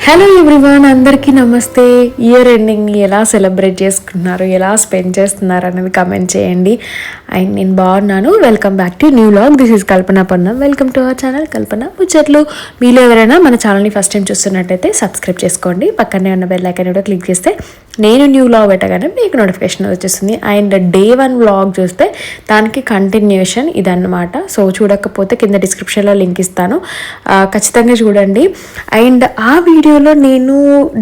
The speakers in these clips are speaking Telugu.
హలో ఎవ్రీవన్, అందరికీ నమస్తే. ఇయర్ ఎండింగ్ని ఎలా సెలబ్రేట్ చేసుకున్నారు, ఎలా స్పెండ్ చేస్తున్నారు అనేది కమెంట్ చేయండి. అండ్ నేను బాగున్నాను. Welcome back to new vlog. This is Kalpana Pannam. Welcome to our channel Kalpana ముచ్చట్లు. మీలో ఎవరైనా మన ఛానల్ని ఫస్ట్ టైం చూస్తున్నట్టయితే సబ్స్క్రైబ్ చేసుకోండి. పక్కనే ఉన్న బెల్ ఐకాన్ కూడా క్లిక్ చేస్తే నేను న్యూ వ్లాగ్ పెట్టగానే మీకు నోటిఫికేషన్ వచ్చేస్తుంది. అండ్ డే 1 వ్లాగ్ చూస్తే దానికి కంటిన్యూషన్ ఇదన్నమాట. సో చూడకపోతే కింద డిస్క్రిప్షన్లో లింక్ ఇస్తాను, ఖచ్చితంగా చూడండి. అండ్ ఆ వీడియోలో నేను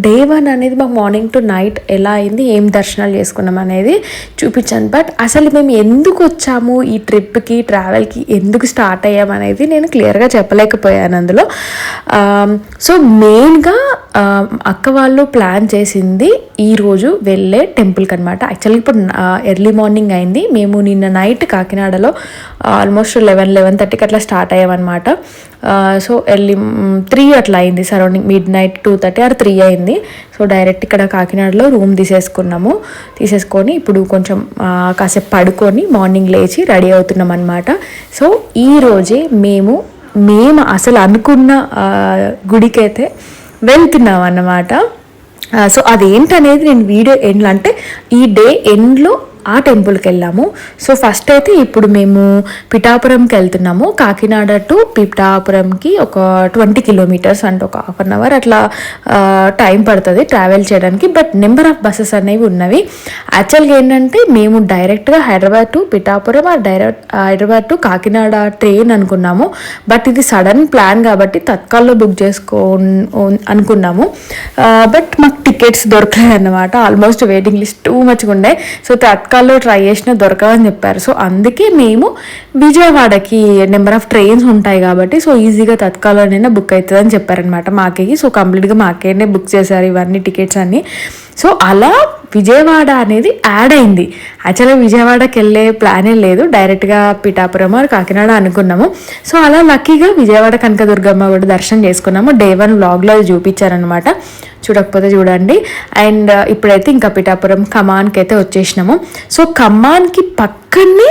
డే 1 అనేది మాకు మార్నింగ్ టు నైట్ ఎలా అయింది, ఏం దర్శనాలు చేసుకున్నాం అనేది చూపించాను. బట్ అసలు మేము ఎందుకు వచ్చాము, ఈ ట్రిప్కి ట్రావెల్కి ఎందుకు స్టార్ట్ అయ్యాము అనేది నేను క్లియర్గా చెప్పలేకపోయాను అందులో. సో మెయిన్గా అక్క వాళ్ళు ప్లాన్ చేసింది ఈరోజు వెళ్ళే టెంపుల్కి అనమాట. యాక్చువల్గా ఇప్పుడు ఎర్లీ మార్నింగ్ అయింది. మేము నిన్న నైట్ కాకినాడలో ఆల్మోస్ట్ 11-11:30కి అట్లా స్టార్ట్ అయ్యామన్నమాట. సో ఎర్లీ 3 అట్లా అయింది, సరౌండింగ్ మిడ్ నైట్ 2:30 ఆర్ 3 అయింది. సో డైరెక్ట్ ఇక్కడ కాకినాడలో రూమ్ తీసేసుకొని ఇప్పుడు కొంచెం కాసేపు పడుకొని మార్నింగ్ లేచి రెడీ అవుతున్నాం అనమాట. సో ఈరోజే మేము అసలు అనుకున్న గుడికైతే వెళ్తున్నాం అన్నమాట. సో అదేంటనేది నేను వీడియో ఎండ్లో, అంటే ఈ డే ఎండ్లో ఆ టెంపుల్కి వెళ్ళాము. సో ఫస్ట్ అయితే ఇప్పుడు మేము పిఠాపురంకి వెళ్తున్నాము. కాకినాడ టు పిఠాపురంకి ఒక 20 కిలోమీటర్స్, అంటే ఒక 1/2 అవర్ అట్లా టైం పడుతుంది ట్రావెల్ చేయడానికి. బట్ నెంబర్ ఆఫ్ బస్సెస్ అనేవి ఉన్నవి. యాక్చువల్గా ఏంటంటే మేము డైరెక్ట్గా Hyderabad to Pithapuram, Hyderabad to Kakinada train అనుకున్నాము. బట్ ఇది సడన్ ప్లాన్ కాబట్టి తత్కాల్లో బుక్ అనుకున్నాము. బట్ మాకు టికెట్స్ దొరకలేదు అన్నమాట. ఆల్మోస్ట్ వెయిటింగ్ లిస్ట్ టూ మచ్గా ఉండే. సో తత్కాల్లో ట్రై చేసినా దొరకవని చెప్పారు. సో అందుకే మేము విజయవాడకి నెంబర్ ఆఫ్ ట్రైన్స్ ఉంటాయి కాబట్టి సో ఈజీగా తత్కాల్లోనైనా బుక్ అవుతుందని చెప్పారనమాట మాకేకి. సో కంప్లీట్గా మాకేనే బుక్ చేశారు ఇవన్నీ టికెట్స్ అన్నీ. సో అలా విజయవాడ అనేది యాడ్ అయింది. యాక్చువల్గా విజయవాడకి వెళ్ళే ప్లానే లేదు, డైరెక్ట్గా పిఠాపురం కాకినాడ అనుకున్నాము. సో అలా లక్కీగా విజయవాడ కనకదుర్గమ్మ కూడా దర్శనం చేసుకున్నాము. డే 1 వ్లాగ్లో అది చూపించారనమాట, చూడకపోతే చూడండి. అండ్ ఇప్పుడైతే ఇంకా పిఠాపురం ఖమ్మాన్కి అయితే వచ్చేసినాము. సో ఖమ్మాన్కి పక్కనే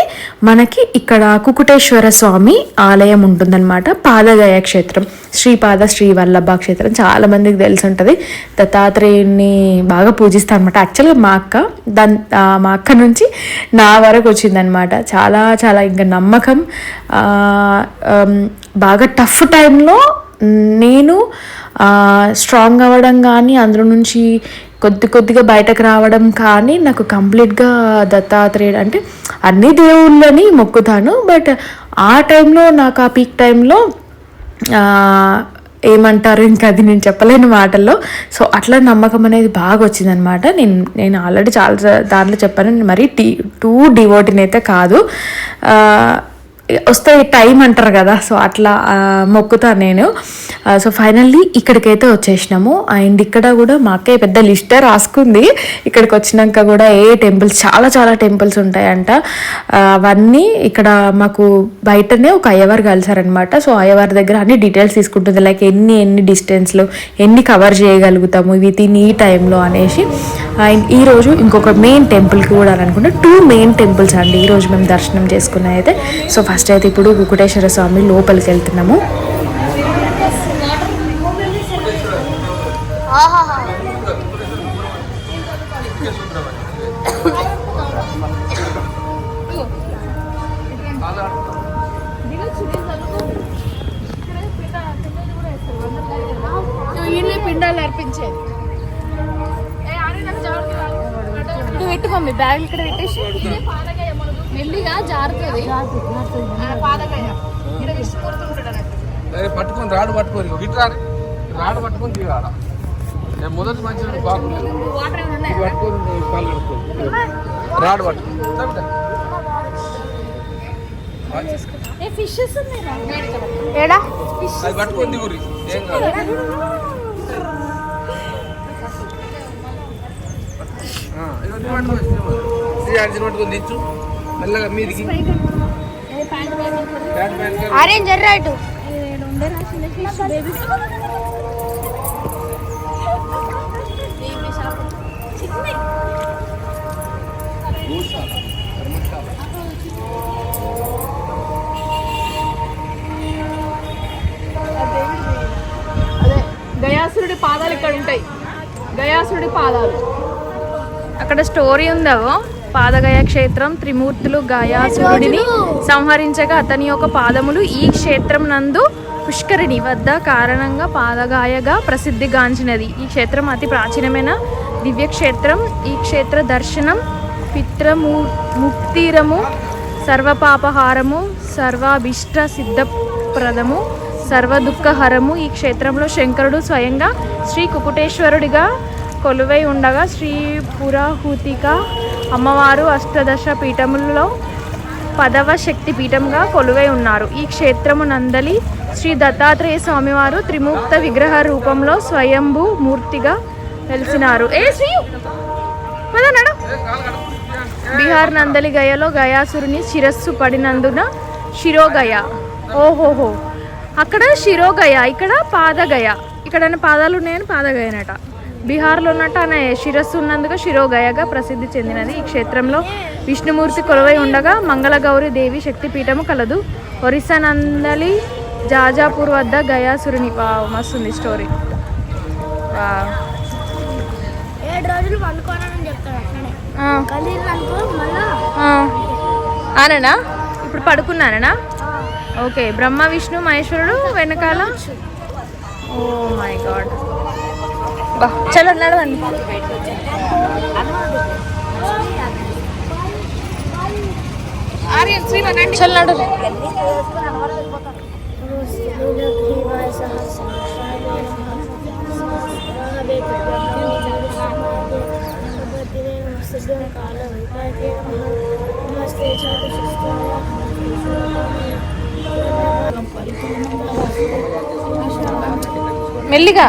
మనకి ఇక్కడ కుకుటేశ్వర స్వామి ఆలయం ఉంటుందన్నమాట. పాదగయ క్షేత్రం, శ్రీ వల్లభ క్షేత్రం చాలా మందికి తెలిసి ఉంటుంది. దత్తాత్రేయుని బాగా పూజిస్తాను అనమాట. యాక్చువల్గా మా అక్క నుంచి నా వరకు వచ్చిందనమాట. చాలా చాలా ఇంకా నమ్మకం. బాగా టఫ్ టైంలో నేను స్ట్రాంగ్ అవ్వడం కానీ, అందులో నుంచి కొద్దిగా బయటకు రావడం కానీ, నాకు కంప్లీట్గా దత్తాత్రేయుడు అంటే అన్ని దేవుళ్ళని మొక్కుతాను. బట్ ఆ టైంలో నాకు ఆ పీక్ టైంలో ఏమంటారు, ఇంకా అది నేను చెప్పలేని మాటల్లో. సో అట్లా నమ్మకం అనేది బాగా వచ్చిందనమాట. నేను ఆల్రెడీ చాలా దాంట్లో చెప్పాను, మరి టూ డివోటీని అయితే కాదు, వస్తే టైం అంటారు కదా. సో అట్లా మొక్కుతాను నేను. సో ఫైనల్లీ ఇక్కడికైతే వచ్చేసినాము. అండ్ ఇక్కడ కూడా మా అక్కయ్య పెద్ద లిస్టే రాసుకుంది. ఇక్కడికి వచ్చినాక కూడా టెంపుల్స్ చాలా టెంపుల్స్ ఉంటాయంట. అవన్నీ ఇక్కడ మాకు బయటనే ఒక అయ్యవారు కలిసారనమాట. సో అయ్యవారి దగ్గర అన్ని డీటెయిల్స్ తీసుకుంటుంది, లైక్ ఎన్ని డిస్టెన్స్లో ఎన్ని కవర్ చేయగలుగుతాము విత్ ఇన్ ఈ టైంలో అనేసి. అండ్ ఈరోజు ఇంకొక మెయిన్ టెంపుల్కి కూడా అనుకుంటే 2 మెయిన్ టెంపుల్స్ అండి ఈరోజు మేము దర్శనం చేసుకున్నది అయితే. సో ఫస్ట్ అయితే ఇప్పుడు కుకుటేశ్వర స్వామి లోపలికి వెళ్తున్నాము. పిండాలు అర్పించేది పెట్టు మమ్మీ, బ్యాగ్ ఇక్కడ పెట్టేసి మెల్లిగా జారుతుంది. పట్టుకొని రాడు పట్టుకొని రాడు పట్టుకొని దిగాల. మొదటి మంచి బాగుంటుంది, రాడు పట్టుకుని పట్టుకొని దిగురి. ఏం కాదు, పట్టుకొని దించు మెల్లగా మీదికి. ఆరెంజ్ ఎర్రటు అదే గయాసురుడి పాదాలు ఇక్కడ ఉంటాయి గయాసుడి పాదాలు. అక్కడ స్టోరీ ఉందవో, పాదగయ క్షేత్రం త్రిమూర్తులు గయాసురుడిని సంహరించగా అతని యొక్క పాదములు ఈ క్షేత్రం నందు పుష్కరిణి వద్ద కారణంగా పాదగాయగా ప్రసిద్ధిగాంచినది. ఈ క్షేత్రం అతి ప్రాచీనమైన దివ్య క్షేత్రం. ఈ క్షేత్ర దర్శనం ముక్తిరము, సర్వపాపహారము, సర్వాభిష్ట సిద్ధప్రదము, సర్వదుఃఖహరము. ఈ క్షేత్రంలో శంకరుడు స్వయంగా శ్రీ కుకుటేశ్వరుడిగా కొలువై ఉండగా శ్రీ పురాహుతిక అమ్మవారు అష్టదశ పీఠములలో 10వ శక్తి పీఠంగా కొలువై ఉన్నారు. ఈ క్షేత్రము నందలి శ్రీ దత్తాత్రేయ స్వామివారు త్రిమూర్త విగ్రహ రూపంలో స్వయంభూ మూర్తిగా వెలిసినారు. బీహార్ నందలి గయలో గయాసురుని శిరస్సు పడినందున శిరోగయ. ఓహోహో, అక్కడ శిరోగయ, ఇక్కడ పాదగయ. ఇక్కడ పాదాలు ఉన్నాయని పాదగయనట. బీహార్లో ఉన్నట్టు ఆయన శిరస్సు ఉన్నందుకు శిరోగయగా ప్రసిద్ధి చెందినది. ఈ క్షేత్రంలో విష్ణుమూర్తి కొలువై ఉండగా మంగళగౌరి దేవి శక్తిపీఠము కలదు. ఒరిస్సా నందలి జాజాపూర్ వద్ద గయాసురుని. మస్తుంది స్టోరీ. 7 రోజులు వండుకోనని చెప్తాడు. ఆననా ఇప్పుడు పడుకున్నానా? ఓకే. బ్రహ్మ విష్ణు మహేశ్వరుడు వెనకాల. Oh my god. బా చలో నడవండి. చల్ నడు. మెల్లిగా.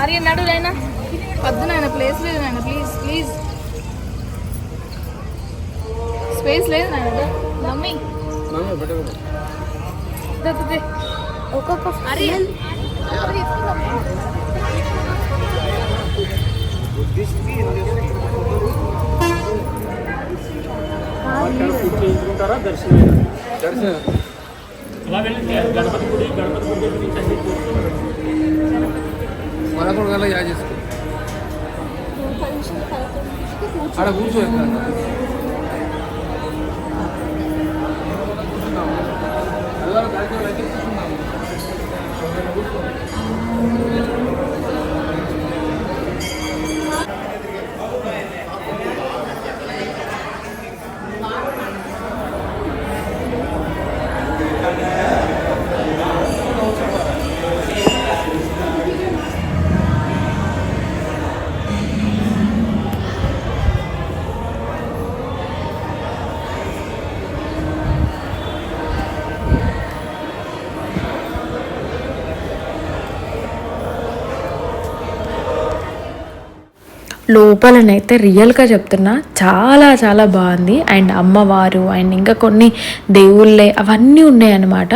అరే నడు నాయనా, వద్దు నాయన, ప్లేస్ లేదు నాయన, ప్లీజ్ ప్లీజ్, స్పేస్ లేదు నాయన. మమ్మీ ఒక్కొక్క అరే మనకు యాడ్ చేసుకో. ఆడ కూర్చో. లోపలనైతే రియల్గా చెప్తున్నా చాలా చాలా బాగుంది. అండ్ అమ్మవారు అండ్ ఇంకా కొన్ని దేవుళ్ళే అవన్నీ ఉన్నాయన్నమాట.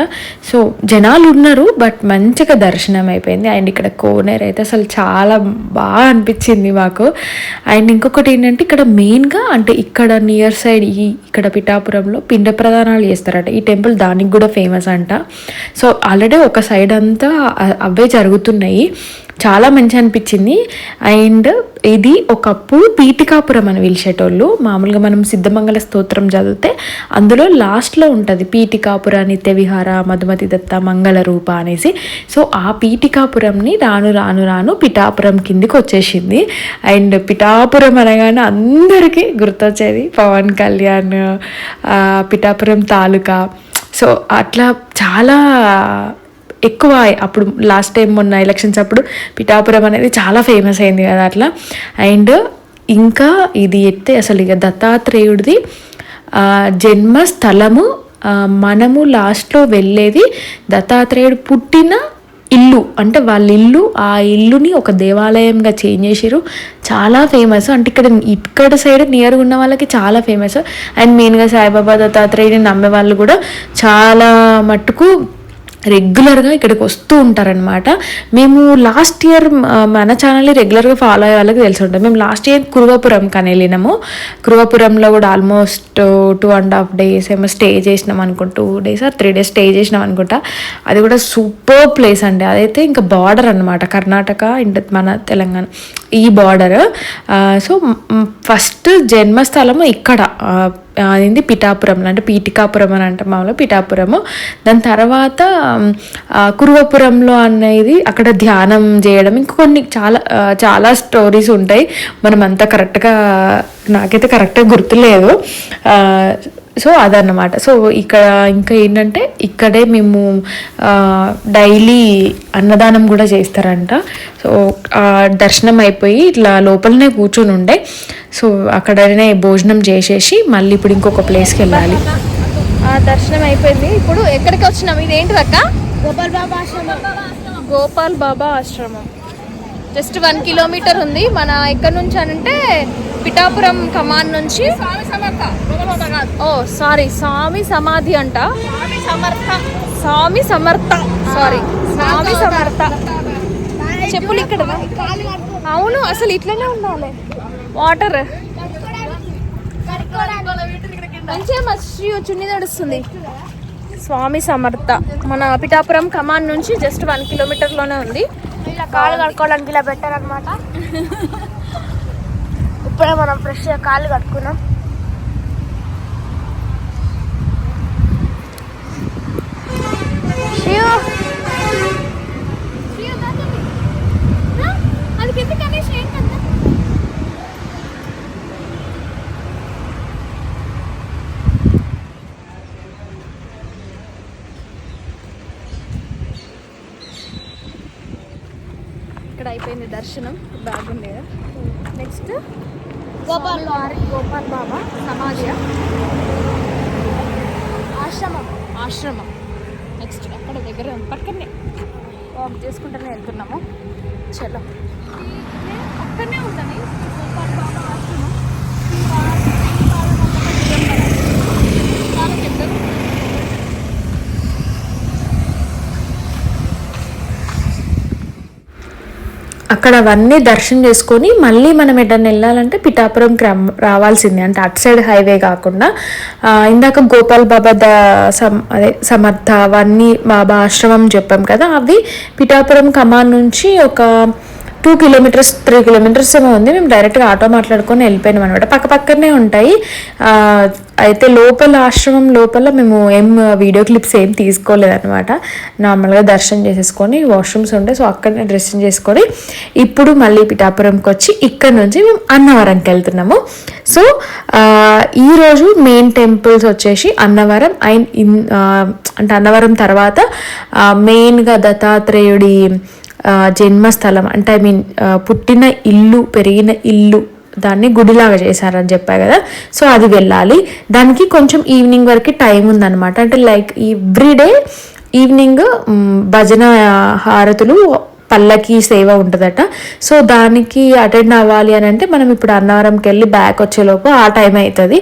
సో జనాలు ఉన్నారు, బట్ మంచిగా దర్శనం అయిపోయింది. అండ్ ఇక్కడ కోనేరు అయితే అసలు చాలా బాగా అనిపించింది మాకు. అండ్ ఇంకొకటి ఏంటంటే ఇక్కడ మెయిన్గా అంటే ఇక్కడ నియర్ సైడ్ ఇక్కడ పిఠాపురంలో పిండ ప్రదానాలు చేస్తారట. ఈ టెంపుల్ దానికి కూడా ఫేమస్ అంట. సో ఆల్రెడీ ఒక సైడ్ అంతా అవే జరుగుతున్నాయి. చాలా మంచి అనిపించింది. అండ్ ఇది ఒకప్పుడు పీఠికాపురం అని పిలిచేటోళ్ళు. మామూలుగా మనం సిద్ధమంగళ స్తోత్రం చదివితే అందులో లాస్ట్లో ఉంటుంది పీఠికాపుర నిత్య విహార మధుమతి దత్త మంగళ రూప అనేసి. సో ఆ పీఠికాపురంని రాను రాను రాను పిఠాపురం కిందికి వచ్చేసింది. అండ్ పిఠాపురం అనగానే అందరికీ గుర్తొచ్చేది పవన్ కళ్యాణ్, పిఠాపురం తాలూకా. సో అట్లా చాలా ఎక్కువ అప్పుడు లాస్ట్ టైం మొన్న ఎలక్షన్స్ అప్పుడు పిఠాపురం అనేది చాలా ఫేమస్ అయింది కదా అట్లా. అండ్ ఇంకా ఇది ఎత్తే అసలు ఇక దత్తాత్రేయుడిది జన్మస్థలము. మనము లాస్ట్లో వెళ్ళేది దత్తాత్రేయుడు పుట్టిన ఇల్లు, అంటే వాళ్ళ ఇల్లు. ఆ ఇల్లుని ఒక దేవాలయంగా చేంజ్ చేసారు. చాలా ఫేమస్, అంటే ఇక్కడ సైడ్ నియర్గా ఉన్న వాళ్ళకి చాలా ఫేమస్. అండ్ మెయిన్గా సాయిబాబా దత్తాత్రేయుని నమ్మే వాళ్ళు కూడా చాలా మట్టుకు రెగ్యులర్గా ఇక్కడికి వస్తూ ఉంటారనమాట. మేము లాస్ట్ ఇయర్ మన ఛానల్ని రెగ్యులర్గా ఫాలో అయ్యే వాళ్ళకి తెలిసి ఉంటుంది. మేము లాస్ట్ ఇయర్ కురువాపురం కానీ వెళ్ళినాము. కురువాపురంలో కూడా ఆల్మోస్ట్ 2.5 days ఏమో స్టే చేసినాం అనుకుంటా. 2 days or 3 days స్టే చేసినాం అనుకుంటా. అది కూడా సూపర్ ప్లేస్ అండి. అదైతే ఇంకా బార్డర్ అనమాట, కర్ణాటక ఇంట మన తెలంగాణ ఈ బార్డర్. సో ఫస్ట్ జన్మస్థలము ఇక్కడ అదేంటి పిఠాపురంలో, అంటే పీఠికాపురం అని అంటాం మామూలుగా, పిఠాపురము. దాని తర్వాత కురువపురంలో అనేది అక్కడ ధ్యానం చేయడం, ఇంకొన్ని చాలా స్టోరీస్ ఉంటాయి. మనం అంతా కరెక్ట్గా, నాకైతే కరెక్ట్గా గుర్తులేదు. సో అదన్నమాట. సో ఇక్కడ ఇంకా ఏంటంటే ఇక్కడే మేము డైలీ అన్నదానం కూడా చేస్తారంట. సో దర్శనం అయిపోయి ఇట్లా లోపలనే కూర్చొని ఉండే. సో అక్కడనే భోజనం చేసేసి మళ్ళీ ఇప్పుడు ఇంకొక ప్లేస్కి వెళ్ళాలి. దర్శనం అయిపోయింది. ఇప్పుడు ఎక్కడికి వచ్చినాం? ఇదేంటి అక్క? గోపాల్ బాబా ఆశ్రమం. జస్ట్ 1 kilometer ఉంది. మన ఎక్కడి నుంచి అంటే పిఠాపురం కమాన్ నుంచి. స్వామి సమాధి అంట. స్వామి సమర్థ చెప్పులు ఇక్కడ. అవును, అసలు ఇట్లనే ఉండాలి. వాటర్ మంచిగా మస్తు చున్నీ నడుస్తుంది. స్వామి సమర్థ మన పిఠాపురం కమాన్ నుంచి జస్ట్ 1 kilometer లోనే ఉంది. ఇలా కాళ్ళు కడుక్కోవడానికి ఇలా పెట్టారనమాట. ఇప్పుడే మనం ఫ్రెష్గా కాళ్ళు కట్టుకున్నాం. ఇక్కడ అయిపోయింది దర్శనం, బాగుండే. నెక్స్ట్ గోపాల్ బాబా సమాధి ఆశ్రమం. నెక్స్ట్ అక్కడ దగ్గర పక్కనే వాక్ చేసుకుంటూనే వెళ్తున్నాము. చలో, అక్కడనే ఉంటుంది గోపాల్ బాబా ఆశ్రమం. చాలా పెద్దది. అక్కడ అవన్నీ దర్శనం చేసుకొని మళ్ళీ మనం ఎటన్నా వెళ్ళాలంటే పిఠాపురంకి రావాల్సిందే, అంటే అటు సైడ్ హైవే కాకుండా. ఇందాక గోపాల్ బాబా సమర్థ అవన్నీ బాబా ఆశ్రమం చెప్పాం కదా, అవి పిఠాపురం కమాన్ నుంచి ఒక 2 kilometers 3 kilometers ఏమో ఉంది. మేము డైరెక్ట్గా ఆటో మాట్లాడుకొని వెళ్ళిపోయినాం అనమాట. పక్కనే ఉంటాయి. అయితే లోపల ఆశ్రమం లోపల మేము వీడియో క్లిప్స్ ఏం తీసుకోలేదన్నమాట. నార్మల్గా దర్శనం చేసేసుకొని వాష్రూమ్స్ ఉండే, సో అక్కడనే డ్రెస్సింగ్ చేసుకొని ఇప్పుడు మళ్ళీ పిఠాపురంకి వచ్చి ఇక్కడ నుంచి మేము అన్నవరంకి వెళ్తున్నాము. సో ఈరోజు మెయిన్ టెంపుల్స్ వచ్చేసి అన్నవరం అంటే అన్నవరం తర్వాత మెయిన్గా దత్తాత్రేయుడి జన్మస్థలం, అంటే పుట్టిన ఇల్లు, పెరిగిన ఇల్లు, దాన్ని గుడిలాగా చేశారని చెప్పా కదా. సో అది వెళ్ళాలి. దానికి కొంచెం ఈవినింగ్ వరకు టైం ఉందన్నమాట. అంటే లైక్ ఎవ్రీడే ఈవినింగ్ భజన హారతులు, పల్లకి సేవ ఉంటుందట. సో దానికి అటెండ్ అవ్వాలి అని అంటే మనం ఇప్పుడు అన్నవరంకి వెళ్ళి బ్యాక్ వచ్చేలోపు ఆ టైం అవుతుంది.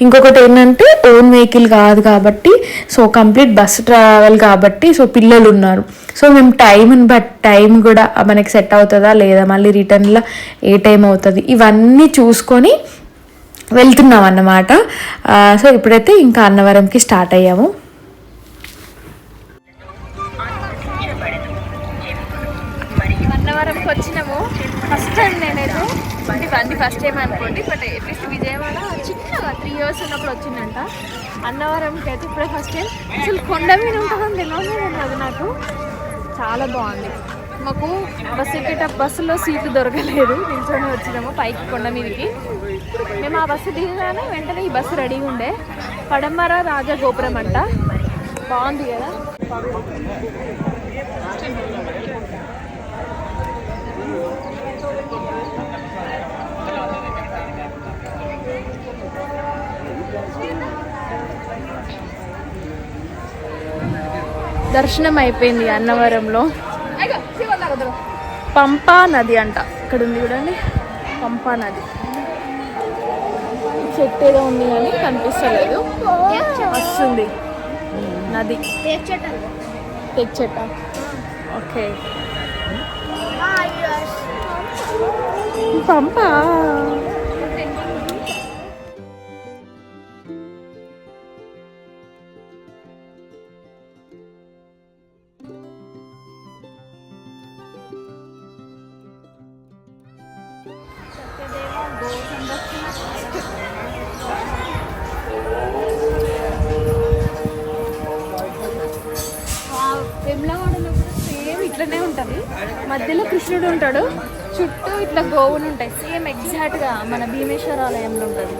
ఇంకొకటి ఏంటంటే ఓన్ వెహికల్ కాదు కాబట్టి, సో కంప్లీట్ బస్ ట్రావెల్ కాబట్టి, సో పిల్లలు ఉన్నారు. సో మేము టైం కూడా మనకి సెట్ అవుతుందా లేదా, మళ్ళీ రిటర్న్లో ఏ టైం అవుతుంది, ఇవన్నీ చూసుకొని వెళ్తున్నాం అన్నమాట. సో ఇప్పుడైతే ఇంకా అన్నవరంకి స్టార్ట్ అయ్యాము. అన్నవరంకి వచ్చినాము. ఫస్ట్ టైం నేనైతే, అంటే ఫస్ట్ టైం అనుకోండి, బట్ అట్లీస్ట్ విజయవాడ చిన్నగా 3 years ఉన్నప్పుడు వచ్చిందంట. అన్నవరంకి అయితే ఇప్పుడే ఫస్ట్ టైం. అసలు కొండ మీద ఉంటుందని తెలియదు నాకు. చాలా బాగుంది. మాకు బస్సులో సీట్లు దొరకలేదు, నిల్చొని వచ్చినాము పైకి కొండ మీదకి. మేము ఆ బస్సు దిగగానే వెంటనే ఈ బస్సు రెడీగా ఉండే. పడమర రాజగోపురం అంట. బాగుంది కదా. దర్శనం అయిపోయింది అన్నవరంలో. పంపా నది అంట ఇక్కడ ఉంది చూడండి, పంపా నది. చెట్టు ఏదో ఉంది కానీ కనిపిస్తలేదు, వస్తుంది నది. టేక్ చెట్ట. ఓకే పంపా. వెమ్లవాడలో కూడా సేమ్ ఇట్లనే ఉంటుంది, మధ్యలో కృష్ణుడు ఉంటాడు, చుట్టూ ఇట్లా గోవులు ఉంటాయి. సేమ్ ఎగ్జాక్ట్గా మన భీమేశ్వర ఆలయంలో ఉంటుంది.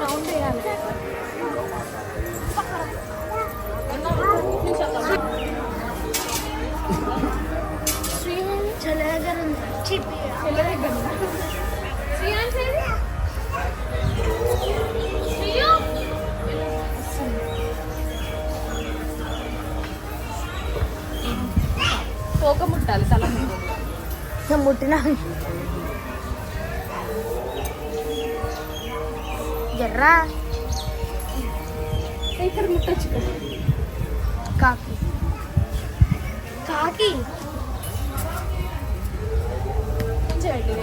రౌండ్ వేయాలి. పోక ముట్టాలి తల మీద. ముట్టినా జర్రా ఇక్కడ ముట్టచ్చు. కాకి కాకి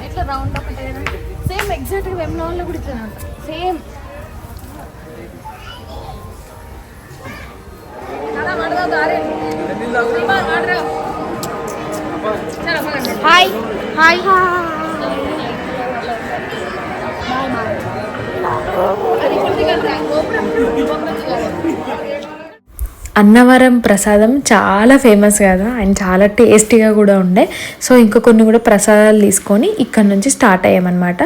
ఇట్లా రౌండ్ ఒకటే సేమ్ ఎగ్జాక్ట్గా వెమ్లవాడలో కూడా ఇట్లా ఉంటుంది సేమ్. హాయ్ హాయ్ అన్నవరం ప్రసాదం చాలా ఫేమస్ కదా అండ్ చాలా టేస్టీగా కూడా ఉండే. సో ఇంకా కొన్ని కూడా ప్రసాదాలు తీసుకొని ఇక్కడ నుంచి స్టార్ట్ అయ్యామన్నమాట.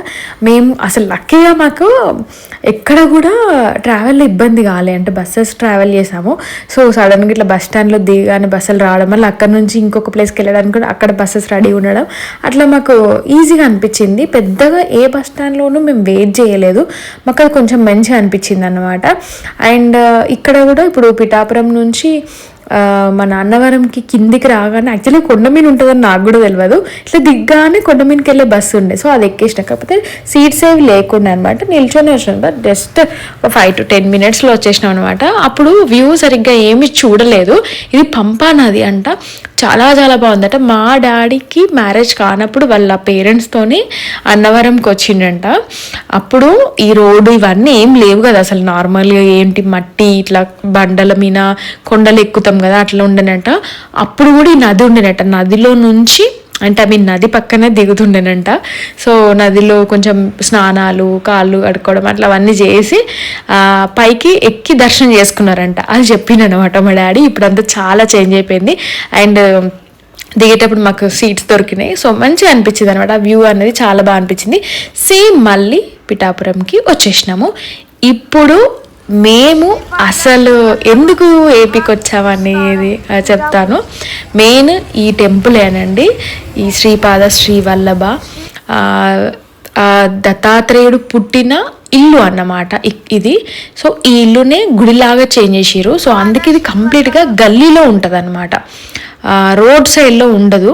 మేము అసలు లక్కీగా మాకు ఎక్కడ కూడా ట్రావెల్లో ఇబ్బంది కాలే, అంటే బస్సెస్ ట్రావెల్ చేసాము. సో సడన్గా ఇట్లా బస్ స్టాండ్లో దిగానే బస్సులు రావడం వల్ల అక్కడ నుంచి ఇంకొక ప్లేస్కి వెళ్ళడానికి కూడా అక్కడ బస్సెస్ రెడీ ఉండడం అట్లా మాకు ఈజీగా అనిపించింది. పెద్దగా ఏ బస్ స్టాండ్లోనూ మేము వెయిట్ చేయలేదు, మాకు అది కొంచెం మంచిగా అనిపించింది అన్నమాట. అండ్ ఇక్కడ కూడా ఇప్పుడు పిఠాపురం నుంచి మన అన్నవరంకి కిందికి రాగానే యాక్చువల్లీ కొండమీన ఉంటుందని నాకు కూడా తెలియదు, ఇట్లా దిగ్గానే కొండమీనకి వెళ్ళే బస్సు ఉండే. సో అది ఎక్కేసిన, కాకపోతే సీట్స్ ఏవి లేకుండా అనమాట. నిల్చొని వచ్చిన జస్ట్ 5 to 10 minutesలో వచ్చేసినాం అనమాట. అప్పుడు వ్యూ సరిగ్గా ఏమి చూడలేదు. ఇది పంపా నది అంట, చాలా చాలా బాగుందట. మా డాడీకి మ్యారేజ్ కానప్పుడు వాళ్ళ పేరెంట్స్తోని అన్నవరంకి వచ్చిండంట. అప్పుడు ఈ రోడ్డు ఇవన్నీ ఏం లేవు కదా అసలు, నార్మల్గా ఏంటి మట్టి ఇట్లా బండల మీద కొండలు ఎక్కుతాం కదా అట్లా ఉండేనట. అప్పుడు కూడా ఈ నది ఉండేనట, నదిలో నుంచి అంటే అవి నది పక్కనే దిగుతుండేనంట. సో నదిలో కొంచెం స్నానాలు కాళ్ళు కడుక్కోవడం అట్లా అవన్నీ చేసి పైకి ఎక్కి దర్శనం చేసుకున్నారంట. అది చెప్పిండనమాట మా డాడీ. ఇప్పుడంతా చాలా చేంజ్ అయిపోయింది అండ్ దిగేటప్పుడు మాకు సీట్స్ దొరికినాయి. సో మంచిగా అనిపించింది అనమాట, వ్యూ అనేది చాలా బాగా అనిపించింది. సేమ్ మళ్ళీ పిఠాపురంకి వచ్చేసినాము. ఇప్పుడు మేము అసలు ఎందుకు ఏపీకి వచ్చామనేది చెప్తాను. మెయిన్ ఈ టెంపులేనండి, ఈ శ్రీపాద శ్రీవల్లభ దత్తాత్రేయుడు పుట్టిన ఇల్లు అన్నమాట ఇది. సో ఈ ఇల్లునే గుడిలాగా చేంజ్ చేసిరు. సో అందుకే ఇది కంప్లీట్గా గల్లీలో ఉంటుంది అనమాట, రోడ్ సైడ్లో ఉండదు.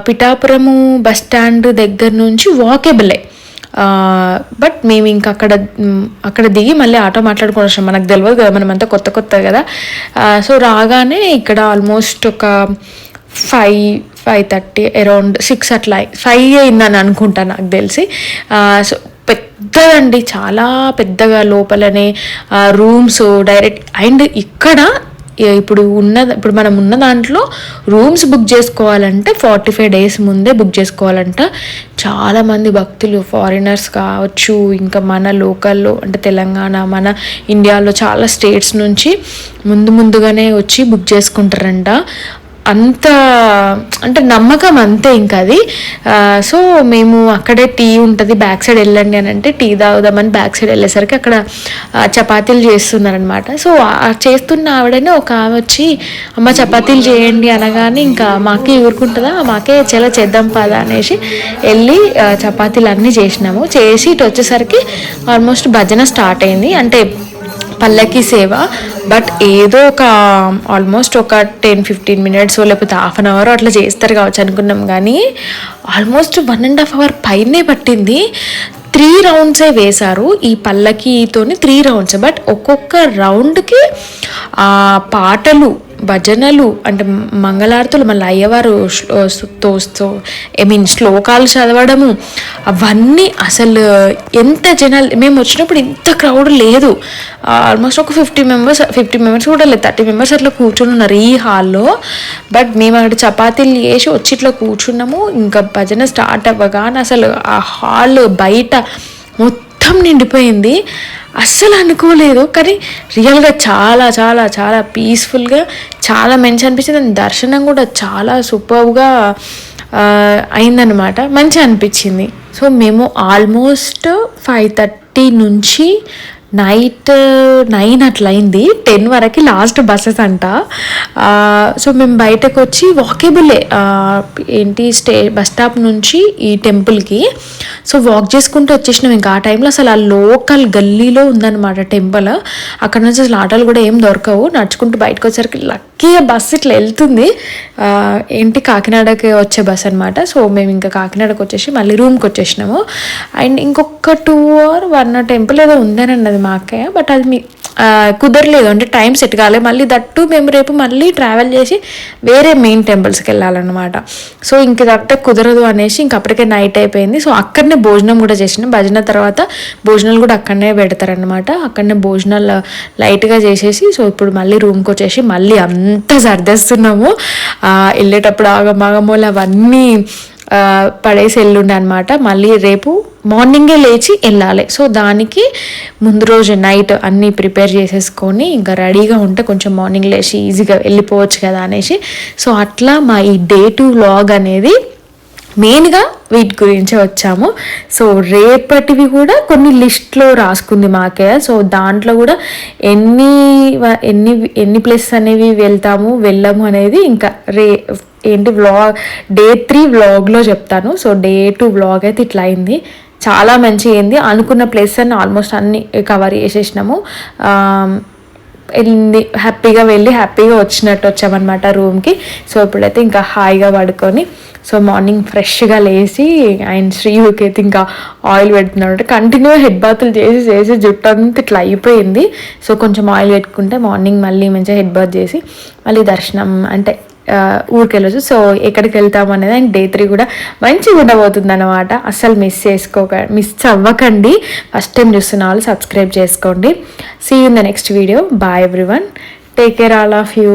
పిఠాపురము బస్ స్టాండ్ దగ్గర నుంచి వాకేబులే. బట్ మేము ఇంకా అక్కడ దిగి మళ్ళీ ఆటో మాట్లాడుకొని వచ్చాం, మనకు తెలియదు కదా, మనమంతా కొత్త కదా. సో రాగానే ఇక్కడ ఆల్మోస్ట్ ఒక 5:30 అరౌండ్ 6 అట్లా 5 అయిందని అనుకుంటా నాకు తెలిసి. సో పెద్దదండి, చాలా పెద్దగా, లోపలనే రూమ్స్ డైరెక్ట్. అండ్ ఇక్కడ ఇప్పుడు మనం ఉన్న దాంట్లో రూమ్స్ బుక్ చేసుకోవాలంటే 45 days ముందే బుక్ చేసుకోవాలంట. చాలామంది భక్తులు ఫారినర్స్ కావచ్చు, ఇంకా మన లోకల్లో అంటే తెలంగాణ మన ఇండియాలో చాలా స్టేట్స్ నుంచి ముందుగానే వచ్చి బుక్ చేసుకుంటారంట. అంత అంటే నమ్మకం అంతే ఇంకా అది. సో మేము అక్కడే టీ ఉంటుంది బ్యాక్ సైడ్ వెళ్ళండి అని అంటే టీ తాగుదామని బ్యాక్ సైడ్ వెళ్ళేసరికి అక్కడ చపాతీలు చేస్తున్నారనమాట. సో చేస్తున్న ఆవిడనే ఒక ఆమె వచ్చి అమ్మ చపాతీలు చేయండి అనగానే ఇంకా మాకే ఊరుకుంటుందా, మాకే చాలా చేద్దాం పదా అనేసి వెళ్ళి చపాతీలు అన్నీ చేసినాము. చేసి ఇటు వచ్చేసరికి ఆల్మోస్ట్ భజన స్టార్ట్ అయింది, అంటే పల్లకి సేవ. బట్ ఏదో ఒక ఆల్మోస్ట్ ఒక 10-15 మినిట్స్ లేకపోతే హాఫ్ అన్ అవర్ అట్లా చేస్తారు కావచ్చు అనుకున్నాం, కానీ ఆల్మోస్ట్ 1.5 hours పైనే పట్టింది. 3 rounds వేశారు ఈ పల్లకితోని, 3 rounds. బట్ ఒక్కొక్క రౌండ్కి పాటలు భజనలు అంటే మంగళారతులు, మళ్ళీ అయ్యవారు శ్లోకాలు చదవడము అవన్నీ అసలు ఎంత జనాలు. మేము వచ్చినప్పుడు ఇంత క్రౌడ్ లేదు, ఆల్మోస్ట్ ఒక 50 members కూడా లేదు, 30 members అట్లా కూర్చొని ఉన్నారు ఈ హాల్లో. బట్ మేము అక్కడ చపాతీలు వేసి వచ్చి ఇట్లా కూర్చున్నాము. ఇంకా భజన స్టార్ట్ అవ్వగానే అసలు ఆ హాల్ బయట మొత్తం నిండిపోయింది. అస్సలు అనుకోలేదు, కానీ రియల్గా చాలా చాలా చాలా పీస్ఫుల్గా చాలా మంచి అనిపించింది. దర్శనం కూడా చాలా సూపర్గా అయిందనమాట, మంచిగా అనిపించింది. సో మేము ఆల్మోస్ట్ 5:30 నుంచి నైట్ 9 అట్లా అయింది. 10 వరకు లాస్ట్ బస్సెస్ అంట. సో మేము బయటకు వచ్చి వాకేబుల్లే బస్ స్టాప్ నుంచి ఈ టెంపుల్కి. సో వాక్ చేసుకుంటూ వచ్చేసినాం. ఇంకా ఆ టైంలో అసలు ఆ లోకల్ గల్లీలో ఉందన్నమాట టెంపుల్. అక్కడ నుంచి అసలు ఆటోలు కూడా ఏం దొరకవు. నడుచుకుంటూ బయటకు వచ్చేసరికి లక్కీగా బస్సు ఇట్లా వెళ్తుంది, కాకినాడకి వచ్చే బస్ అనమాట. సో మేము ఇంకా కాకినాడకి వచ్చేసి మళ్ళీ రూమ్కి వచ్చేసినాము. అండ్ ఇంకొక 2 or 1 టెంపుల్ ఏదో ఉందని అన్నది మాకే, బట్ అది కుదరలేదు, అంటే టైం సెట్ కాలేదు. మళ్ళీ దట్టు మేము రేపు మళ్ళీ ట్రావెల్ చేసి వేరే మెయిన్ టెంపుల్స్కి వెళ్ళాలన్నమాట. సో ఇంక దట్ట కుదరదు అనేసి ఇంక అప్పటికే నైట్ అయిపోయింది. సో అక్కడనే భోజనం కూడా చేసినాం. భజన తర్వాత భోజనాలు కూడా అక్కడనే పెడతారనమాట. అక్కడనే భోజనాలు లైట్గా చేసేసి సో ఇప్పుడు మళ్ళీ రూమ్కి వచ్చేసి మళ్ళీ అంతా సర్దేస్తున్నాము. వెళ్ళేటప్పుడు ఆగమాగమూలు అవన్నీ పడేసి వెళ్ళుండే అనమాట. మళ్ళీ రేపు మార్నింగే లేచి వెళ్ళాలి. సో దానికి ముందు రోజు నైట్ అన్నీ ప్రిపేర్ చేసేసుకొని ఇంకా రెడీగా ఉంటే కొంచెం మార్నింగ్ లేచి ఈజీగా వెళ్ళిపోవచ్చు కదా అనేసి. సో అట్లా మా ఈ Day 2 వ్లాగ్ అనేది మెయిన్గా వీటి గురించే వచ్చాము. సో రేపటివి కూడా కొన్ని లిస్ట్లో రాసుకుంది మాకే. సో దాంట్లో కూడా ఎన్ని ప్లేసెస్ అనేవి వెళ్ళము అనేది ఇంకా వ్లాగ్ Day 3 వ్లాగ్లో చెప్తాను. సో Day 2 వ్లాగ్ అయితే ఇట్లా అయింది, చాలా మంచిగా అయింది. అనుకున్న ప్లేస్ అన్ని ఆల్మోస్ట్ అన్ని కవర్ చేసేసినాము. హ్యాపీగా వెళ్ళి హ్యాపీగా వచ్చామన్నమాట రూమ్కి. సో ఇప్పుడైతే ఇంకా హాయిగా పడుకొని సో మార్నింగ్ ఫ్రెష్గా లేచి అండ్ శ్రీవుకి అయితే ఇంకా ఆయిల్ పెడుతున్నాడు. అంటే కంటిన్యూ హెడ్ బాతులు చేసి జుట్టు అంతా ఇట్లా అయిపోయింది. సో కొంచెం ఆయిల్ పెట్టుకుంటే మార్నింగ్ మళ్ళీ మంచిగా హెడ్ బాత్ చేసి మళ్ళీ దర్శనం అంటే ఊరికి వెళ్ళొచ్చు. సో ఎక్కడికి వెళ్తాము అనేది అండ్ Day 3 కూడా మంచిగా ఉండబోతుంది అనమాట. అస్సలు మిస్ అవ్వకండి. ఫస్ట్ టైం చూస్తున్న వాళ్ళు సబ్స్క్రైబ్ చేసుకోండి. See you in the next video. Bye everyone, take care all of you.